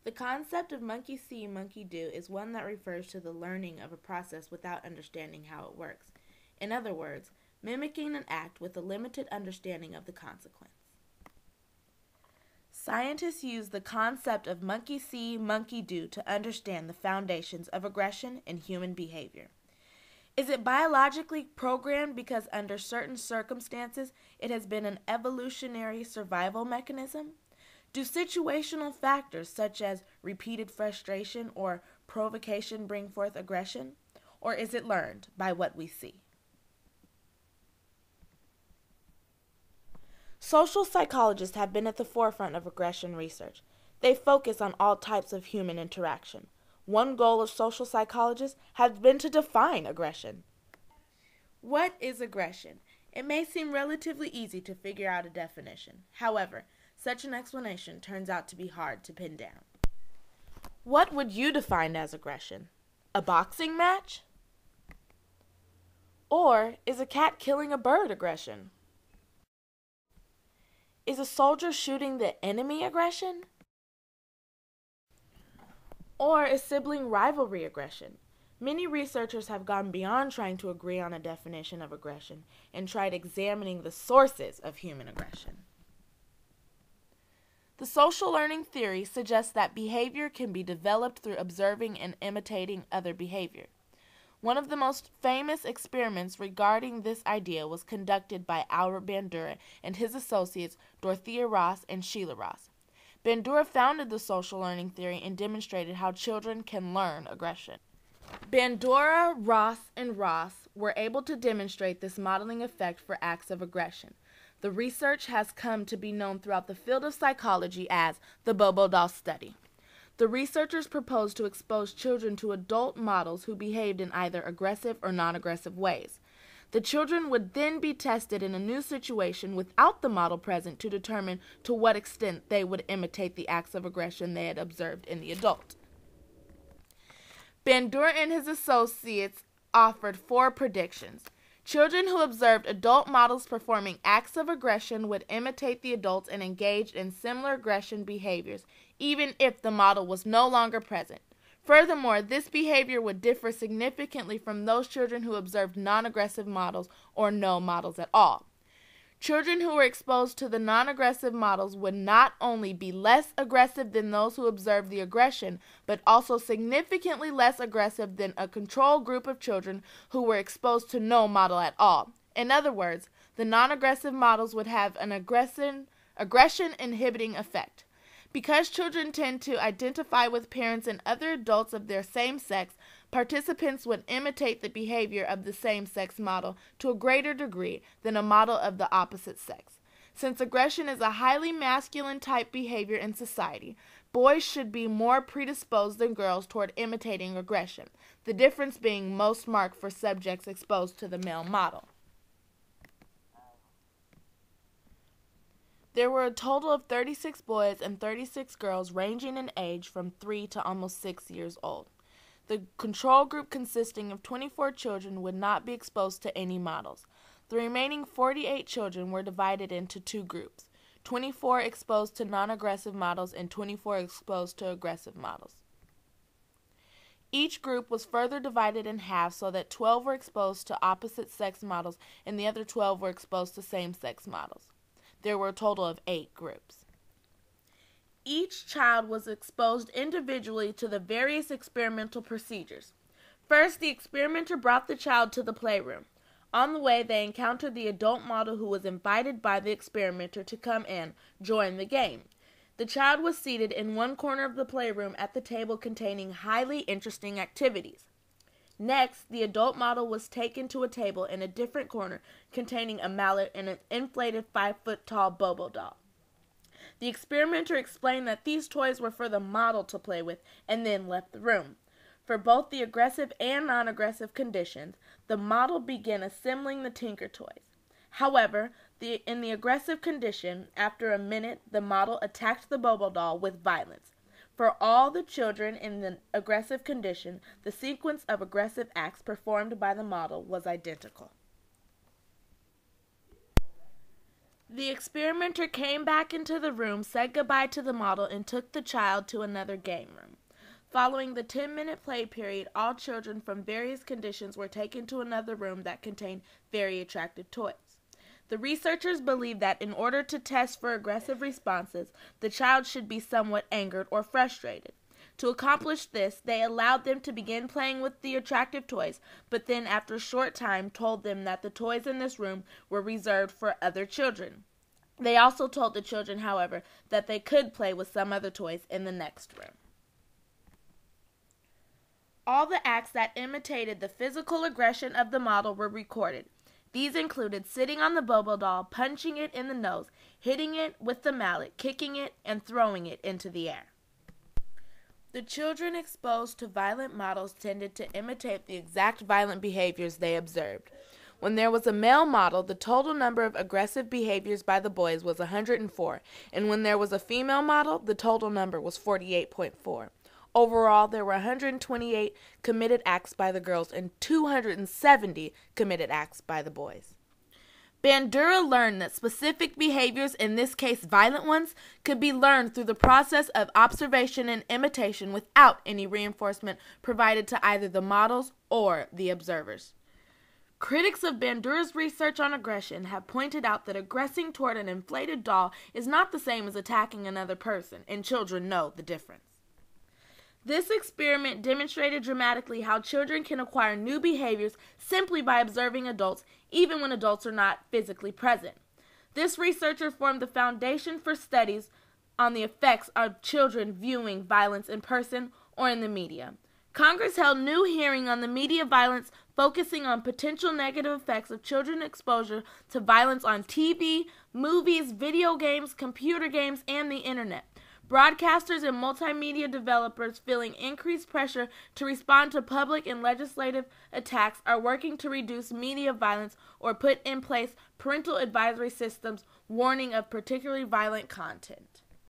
The concept of monkey see, monkey do is one that refers to the learning of a process without understanding how it works. In other words, mimicking an act with a limited understanding of the consequence. Scientists use the concept of monkey see, monkey do to understand the foundations of aggression in human behavior. Is it biologically programmed because under certain circumstances it has been an evolutionary survival mechanism? Do situational factors such as repeated frustration or provocation bring forth aggression? Or is it learned by what we see? Social psychologists have been at the forefront of aggression research. They focus on all types of human interaction. One goal of social psychologists has been to define aggression. What is aggression? It may seem relatively easy to figure out a definition. However, such an explanation turns out to be hard to pin down. What would you define as aggression? A boxing match? Or is a cat killing a bird aggression? Is a soldier shooting the enemy aggression? Or is sibling rivalry aggression? Many researchers have gone beyond trying to agree on a definition of aggression and tried examining the sources of human aggression. The social learning theory suggests that behavior can be developed through observing and imitating other behavior. One of the most famous experiments regarding this idea was conducted by Albert Bandura and his associates Dorothea Ross and Sheila Ross. Bandura founded the social learning theory and demonstrated how children can learn aggression. Bandura, Ross, and Ross were able to demonstrate this modeling effect for acts of aggression. The research has come to be known throughout the field of psychology as the Bobo doll study. The researchers proposed to expose children to adult models who behaved in either aggressive or non-aggressive ways. The children would then be tested in a new situation without the model present to determine to what extent they would imitate the acts of aggression they had observed in the adult. Bandura and his associates offered 4 predictions. Children who observed adult models performing acts of aggression would imitate the adults and engage in similar aggression behaviors, even if the model was no longer present. Furthermore, this behavior would differ significantly from those children who observed non-aggressive models or no models at all. Children who were exposed to the non-aggressive models would not only be less aggressive than those who observed the aggression, but also significantly less aggressive than a control group of children who were exposed to no model at all. In other words, the non-aggressive models would have an aggression inhibiting effect. Because children tend to identify with parents and other adults of their same sex, participants would imitate the behavior of the same-sex model to a greater degree than a model of the opposite sex. Since aggression is a highly masculine type behavior in society, boys should be more predisposed than girls toward imitating aggression, the difference being most marked for subjects exposed to the male model. There were a total of 36 boys and 36 girls ranging in age from 3 to almost 6 years old. The control group consisting of 24 children would not be exposed to any models. The remaining 48 children were divided into 2 groups, 24 exposed to non-aggressive models and 24 exposed to aggressive models. Each group was further divided in half so that 12 were exposed to opposite-sex models and the other 12 were exposed to same-sex models. There were a total of 8 groups. Each child was exposed individually to the various experimental procedures. First, the experimenter brought the child to the playroom. On the way, they encountered the adult model who was invited by the experimenter to come and join the game. The child was seated in one corner of the playroom at the table containing highly interesting activities. Next, the adult model was taken to a table in a different corner containing a mallet and an inflated 5-foot-tall Bobo doll. The experimenter explained that these toys were for the model to play with and then left the room. For both the aggressive and non-aggressive conditions, the model began assembling the Tinker toys. However, in the aggressive condition, after a minute, the model attacked the Bobo doll with violence. For all the children in the aggressive condition, the sequence of aggressive acts performed by the model was identical. The experimenter came back into the room, said goodbye to the model, and took the child to another game room. Following the 10-minute play period, all children from various conditions were taken to another room that contained very attractive toys. The researchers believe that in order to test for aggressive responses, the child should be somewhat angered or frustrated. To accomplish this, they allowed them to begin playing with the attractive toys, but then after a short time told them that the toys in this room were reserved for other children. They also told the children, however, that they could play with some other toys in the next room. All the acts that imitated the physical aggression of the model were recorded. These included sitting on the Bobo doll, punching it in the nose, hitting it with the mallet, kicking it, and throwing it into the air. The children exposed to violent models tended to imitate the exact violent behaviors they observed. When there was a male model, the total number of aggressive behaviors by the boys was 104, and when there was a female model, the total number was 48.4. Overall, there were 128 committed acts by the girls and 270 committed acts by the boys. Bandura learned that specific behaviors, in this case violent ones, could be learned through the process of observation and imitation without any reinforcement provided to either the models or the observers. Critics of Bandura's research on aggression have pointed out that aggressing toward an inflated doll is not the same as attacking another person, and children know the difference. This experiment demonstrated dramatically how children can acquire new behaviors simply by observing adults, even when adults are not physically present. This researcher formed the foundation for studies on the effects of children viewing violence in person or in the media. Congress held new hearing on the media violence, focusing on potential negative effects of children exposure to violence on TV, movies, video games, computer games, and the internet. Broadcasters and multimedia developers, feeling increased pressure to respond to public and legislative attacks, are working to reduce media violence or put in place parental advisory systems warning of particularly violent content.